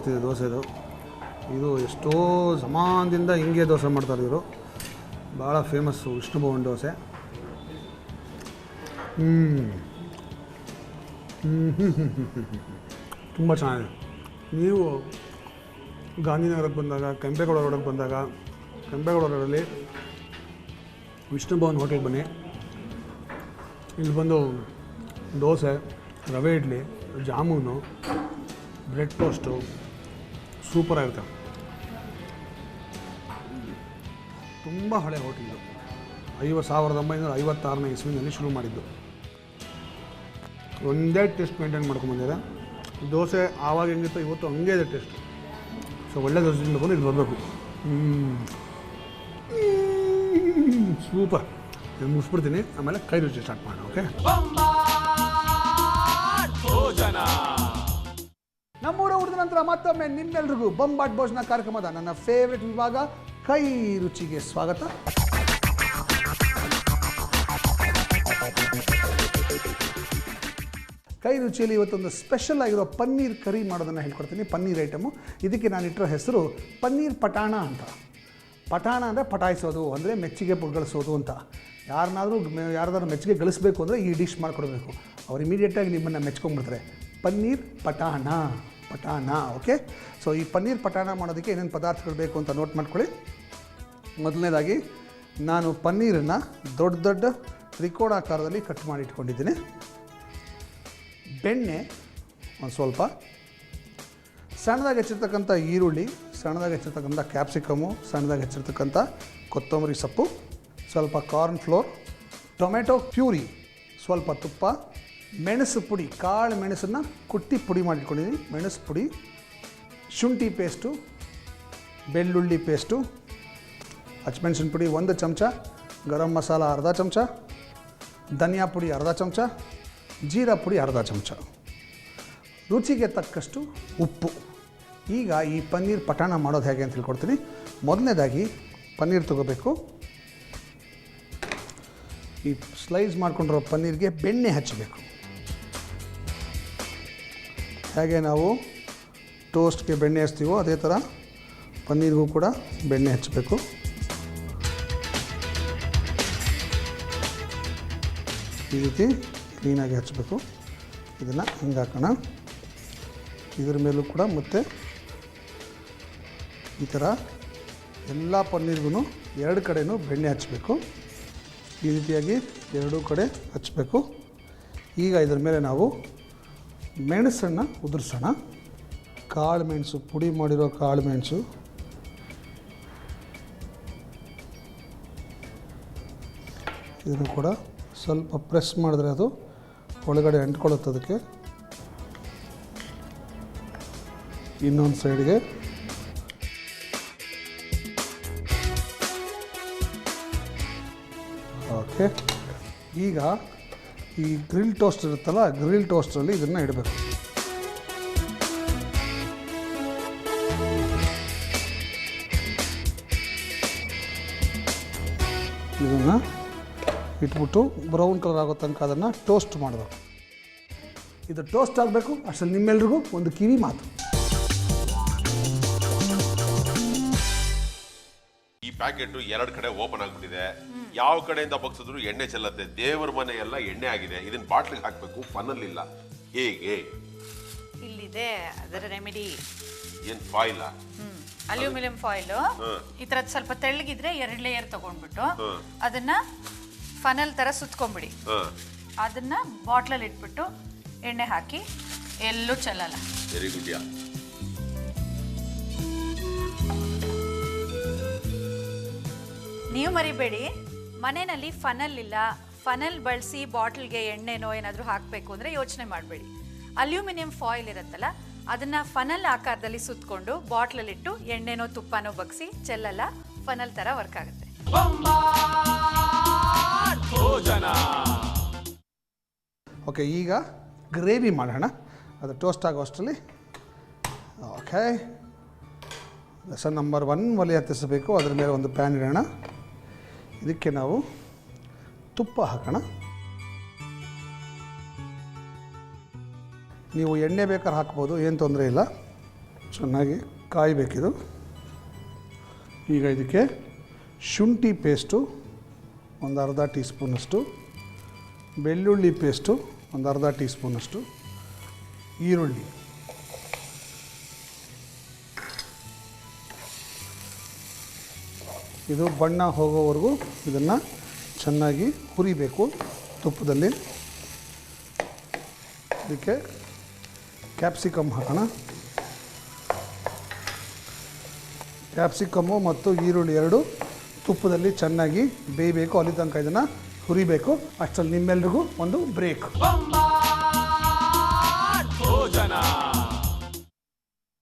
ಬರ್ತಿದೆ ದೋಸೆದು. ಇದು ಎಷ್ಟೋ ಜಮಾನದಿಂದ ಹಿಂಗೆ ದೋಸೆ ಮಾಡ್ತಾರೆ ಇವರು. ಭಾಳ ಫೇಮಸ್ಸು ವಿಷ್ಣು ಭವನ್ ದೋಸೆ. ತುಂಬ ಚೆನ್ನಾಗಿದೆ. ನೀವು ಗಾಂಧಿನಗರಕ್ಕೆ ಬಂದಾಗ, ಕೆಂಪೇಗೌಡ ರೋಡಕ್ಕೆ ಬಂದಾಗ, ಕೆಂಪೇಗೌಡ ರೋಡಲ್ಲಿ ವಿಷ್ಣು ಭವನ್ ಹೋಟೆಲ್ ಬನ್ನಿ. ಇಲ್ಲಿ ಬಂದು ದೋಸೆ, ರವೆ ಇಡ್ಲಿ, ಜಾಮೂನು, ಬ್ರೆಡ್ ಟೋಸ್ಟು ಸೂಪರಾಗಿರುತ್ತೆ. ತುಂಬ ಹಳೆ ಹೋಟೆಲು. 1956ನೇ ಇಸ್ವಿನಲ್ಲಿ ಶುರು ಮಾಡಿದ್ದು. ಒಂದೇ ಟೇಸ್ಟ್ ಮೇಂಟೈನ್ ಮಾಡ್ಕೊಂಬಂದಿದೆ. ದೋಸೆ ಆವಾಗ ಹೆಂಗಿತ್ತು ಇವತ್ತು ಹಂಗೆ ಇದೆ ಟೇಸ್ಟ್. ಸೊ ಒಳ್ಳೆ ದೋಸೆ ತಿನ್ನಬೇಕು, ಇಲ್ಲಿ ಬರಬೇಕು. ಸೂಪರ್. ನಾನು ಮುಗಿಸ್ಬಿಡ್ತೀನಿ, ಆಮೇಲೆ ಕೈ ರುಚಿ ಸ್ಟಾರ್ಟ್ ಮಾಡೋಣ. ಓಕೆ, ನಮ್ಮೂರ ಉಳಿದ ನಂತರ ಮತ್ತೊಮ್ಮೆ ನಿಮ್ಮೆಲ್ರಿಗೂ ಬೊಂಬಾಟ್ ಭೋಜನ ಕಾರ್ಯಕ್ರಮದ ನನ್ನ ಫೇವ್ರೆಟ್ ವಿಭಾಗ ಕೈ ರುಚಿಗೆ ಸ್ವಾಗತ. ಕೈ ರುಚಿಯಲ್ಲಿ ಇವತ್ತೊಂದು ಸ್ಪೆಷಲ್ ಆಗಿರೋ ಪನ್ನೀರ್ ಕರಿ ಮಾಡೋದನ್ನು ಹೇಳ್ಕೊಡ್ತೀನಿ. ಪನ್ನೀರ್ ಐಟಮು. ಇದಕ್ಕೆ ನಾನು ಇಟ್ಟಿರೋ ಹೆಸರು ಪನ್ನೀರ್ ಪಟಾಣ ಅಂತ. ಪಟಾಣ ಅಂದರೆ ಪಟಾಯಿಸೋದು, ಅಂದರೆ ಮೆಚ್ಚುಗೆ ಗಳಿಸೋದು ಅಂತ. ಯಾರ್ದಾದ್ರೂ ಮೆಚ್ಚುಗೆ ಗಳಿಸಬೇಕು ಅಂದರೆ ಈ ಡಿಶ್ ಮಾಡಿಕೊಡ್ಬೇಕು. ಅವ್ರು ಇಮಿಡಿಯೇಟಾಗಿ ನಿಮ್ಮನ್ನು ಮೆಚ್ಕೊಂಡ್ಬಿಡ್ತಾರೆ. ಪನ್ನೀರ್ ಪಟಾಣ. ಓಕೆ. ಸೊ ಈ ಪನ್ನೀರ್ ಪಟಾಣ ಮಾಡೋದಕ್ಕೆ ಏನೇನು ಪದಾರ್ಥಗಳು ಬೇಕು ಅಂತ ನೋಟ್ ಮಾಡ್ಕೊಳ್ಳಿ. ಮೊದಲನೇದಾಗಿ ನಾನು ಪನ್ನೀರನ್ನು ದೊಡ್ಡ ದೊಡ್ಡ ತ್ರಿಕೋಣಾಕಾರದಲ್ಲಿ ಕಟ್ ಮಾಡಿ ಇಟ್ಕೊಂಡಿದ್ದೀನಿ. ಬೆಣ್ಣೆ ಒಂದು ಸ್ವಲ್ಪ, ಸಣ್ಣದಾಗಿ ಹೆಚ್ಚಿರ್ತಕ್ಕಂಥ ಈರುಳ್ಳಿ, ಸಣ್ಣದಾಗಿ ಹೆಚ್ಚಿರ್ತಕ್ಕಂಥ ಕ್ಯಾಪ್ಸಿಕಮು, ಸಣ್ಣದಾಗಿ ಹೆಚ್ಚಿರ್ತಕ್ಕಂಥ ಕೊತ್ತಂಬರಿ ಸೊಪ್ಪು, ಸ್ವಲ್ಪ ಕಾರ್ನ್ ಫ್ಲೋರ್, ಟೊಮೆಟೊ ಪ್ಯೂರಿ, ಸ್ವಲ್ಪ ತುಪ್ಪ, ಮೆಣಸು ಪುಡಿ, ಕಾಳು ಮೆಣಸನ್ನು ಕುಟ್ಟಿ ಪುಡಿ ಮಾಡಿಟ್ಕೊಂಡಿದ್ದೀನಿ, ಮೆಣಸು ಪುಡಿ, ಶುಂಠಿ ಪೇಸ್ಟು, ಬೆಳ್ಳುಳ್ಳಿ ಪೇಸ್ಟು, ಹಸಿಮೆಣಸಿನ ಪುಡಿ 1 ಚಮಚ, ಗರಂ ಮಸಾಲ ಅರ್ಧ ಚಮಚ, ಧನಿಯಾ ಪುಡಿ ಅರ್ಧ ಚಮಚ, ಜೀರಾ ಪುಡಿ ಅರ್ಧ ಚಮಚ, ರುಚಿಗೆ ತಕ್ಕಷ್ಟು ಉಪ್ಪು. ಈಗ ಈ ಪನ್ನೀರ್ ಪಟಾಣ ಮಾಡೋದು ಹೇಗೆ ಅಂತ ಹೇಳ್ಕೊಡ್ತೀನಿ. ಮೊದಲನೇದಾಗಿ ಪನ್ನೀರ್ ತೊಗೋಬೇಕು. ಈ ಸ್ಲೈಸ್ ಮಾಡ್ಕೊಂಡಿರೋ ಪನ್ನೀರ್ಗೆ ಬೆಣ್ಣೆ ಹಚ್ಚಬೇಕು. ಹೇಗೆ ನಾವು ಟೋಸ್ಟ್ಗೆ ಬೆಣ್ಣೆ ಹಚ್ತೀವೋ ಅದೇ ಥರ ಪನ್ನೀರ್ಗೂ ಕೂಡ ಬೆಣ್ಣೆ ಹಚ್ಚಬೇಕು. ಈ ರೀತಿ ಕ್ಲೀನಾಗಿ ಹಚ್ಚಬೇಕು. ಇದನ್ನು ಹಿಂಗೆ ಹಾಕೋಣ. ಇದ್ರ ಮೇಲೂ ಕೂಡ ಮತ್ತೆ ಈ ಥರ ಎಲ್ಲ ಪನ್ನೀರ್ಗೂ 2 ಕಡೆಯೂ ಬೆಣ್ಣೆ ಹಚ್ಚಬೇಕು. ಈ ರೀತಿಯಾಗಿ 2 ಕಡೆ ಹಚ್ಚಬೇಕು. ಈಗ ಇದ್ರ ಮೇಲೆ ನಾವು ಮೆಣಸನ್ನು ಉದುರಿಸೋಣ. ಕಾಳು ಮೆಣಸು, ಪುಡಿ ಮಾಡಿರೋ ಕಾಳು ಮೆಣಸು, ಇದನ್ನು ಕೂಡ ಸ್ವಲ್ಪ ಪ್ರೆಸ್ ಮಾಡಿದ್ರೆ ಅದು ಒಳಗಡೆ ಅಂಟ್ಕೊಳ್ಳುತ್ತೆ. ಅದಕ್ಕೆ ಇನ್ನೊಂದು ಸೈಡ್ಗೆ ಓಕೆ. ಈಗ ಈ ಗ್ರಿಲ್ ಟೋಸ್ಟ್ ಇರುತ್ತಲ್ಲ, ಗ್ರಿಲ್ ಟೋಸ್ಟರಲ್ಲಿ ಇದನ್ನು ಇಡಬೇಕು. ಇದನ್ನು ಇಟ್ಬಿಟ್ಟು ಬ್ರೌನ್ ಕಲರ್ ಆಗೋ ತನಕ ಅದನ್ನು ಟೋಸ್ಟ್ ಮಾಡಬೇಕು. ಇದು ಟೋಸ್ಟ್ ಆಗಬೇಕು. ಅಷ್ಟರಲ್ಲಿ ನಿಮ್ಮೆಲ್ರಿಗೂ ಒಂದು ಕಿವಿ ಮಾತು. ಈ ಪ್ಯಾಕೆಟ್ 2 ಕಡೆ ಓಪನ್ ಆಗ್ಬಿಟ್ಟಿದೆ. ಯಾವ ಕಡೆಯಿಂದ ಬಗ್ಸಿದ್ರು ಎಣ್ಣೆ ಚೆಲ್ಲತ್ತೆ. ದೇವರ ಮನೆ ಎಲ್ಲ ಎಣ್ಣೆ ಆಗಿದೆ. ಇದನ್ನ ಬಾಟ್ಲಿಗೆ ಹಾಕ್ಬೇಕು. ಫನಲ್ ಇಲ್ಲ. ಹೇಗೆ? ಇಲ್ಲಿದೆ ಅದರ ರೆಮಿಡಿ. ಏನ್ ಫಾಯಿಲ್? Aluminium foil. ಈ ತರದ್ ಸ್ವಲ್ಪ ತೆಳ್ಳಗಿದ್ರೆ 2 ಲೇಯರ್ ತಗೊಂಡ್ಬಿಟ್ಟು ಅದನ್ನ ಫನಲ್ ತರ ಸುತ್ಕೊಂಡ್ಬಿಡಿ. ಅದನ್ನ ಬಾಟ್ಲಲ್ಲಿ ಇಟ್ಬಿಟ್ಟು ಎಣ್ಣೆ ಹಾಕಿ ಎಲ್ಲೂ ಚೆಲ್ಲಲ್ಲ. Very good. ನೀವು ಮರಿಬೇಡಿ, ಮನೆಯಲ್ಲಿ ಫನಲ್ ಇಲ್ಲ, ಫನಲ್ ಬಳಸಿ ಬಾಟ್ಲ್ಗೆ ಎಣ್ಣೆನೋ ಏನಾದರೂ ಹಾಕಬೇಕು ಅಂದರೆ ಯೋಚನೆ ಮಾಡಬೇಡಿ. ಅಲ್ಯೂಮಿನಿಯಂ ಫಾಯಿಲ್ ಇರುತ್ತಲ್ಲ, ಅದನ್ನು ಫನಲ್ ಆಕಾರದಲ್ಲಿ ಸುತ್ತಕೊಂಡು ಬಾಟ್ಲಲ್ಲಿಟ್ಟು ಎಣ್ಣೆನೋ ತುಪ್ಪನೋ ಬಗ್ಸಿ ಚೆಲ್ಲಲ್ಲ. ಫನಲ್ ಥರ ವರ್ಕ್ ಆಗುತ್ತೆ. ಓಕೆ, ಈಗ ಗ್ರೇವಿ ಮಾಡೋಣ. ಅದು ಟೋಸ್ಟ್ ಆಗೋ ಅಷ್ಟರಲ್ಲಿ ಓಕೆ. ಲೆಸನ್ ನಂಬರ್ 1 ಒಲೆ ಹತ್ತಿಸಬೇಕು. ಅದರ ಮೇಲೆ ಒಂದು ಪ್ಯಾನ್ ಇಡೋಣ. ಇದಕ್ಕೆ ನಾವು ತುಪ್ಪ ಹಾಕೋಣ. ನೀವು ಎಣ್ಣೆ ಬೇಕಾದ್ರೆ ಹಾಕ್ಬೋದು, ಏನು ತೊಂದರೆ ಇಲ್ಲ. ಚೆನ್ನಾಗಿ ಕಾಯಬೇಕಿದು. ಈಗ ಇದಕ್ಕೆ ಶುಂಠಿ ಪೇಸ್ಟು ಒಂದು ಅರ್ಧ ಟೀ ಸ್ಪೂನಷ್ಟು, ಬೆಳ್ಳುಳ್ಳಿ ಪೇಸ್ಟು ಒಂದು ಅರ್ಧ ಟೀ ಸ್ಪೂನಷ್ಟು, ಈರುಳ್ಳಿ ಇದು ಬಣ್ಣ ಹೋಗೋವರೆಗೂ ಇದನ್ನು ಚೆನ್ನಾಗಿ ಹುರಿಬೇಕು ತುಪ್ಪದಲ್ಲಿ. ಇದಕ್ಕೆ ಕ್ಯಾಪ್ಸಿಕಮ್ ಹಾಕೋಣ. ಕ್ಯಾಪ್ಸಿಕಮ್ಮು ಮತ್ತು ಈರುಳ್ಳಿ ಎರಡು ತುಪ್ಪದಲ್ಲಿ ಚೆನ್ನಾಗಿ ಬೇಯಬೇಕು, ಅಲ್ಲಿ ತನಕ ಇದನ್ನು ಹುರಿಬೇಕು. ಅಷ್ಟರಲ್ಲಿ ನಿಮ್ಮೆಲ್ರಿಗೂ ಒಂದು ಬ್ರೇಕ್.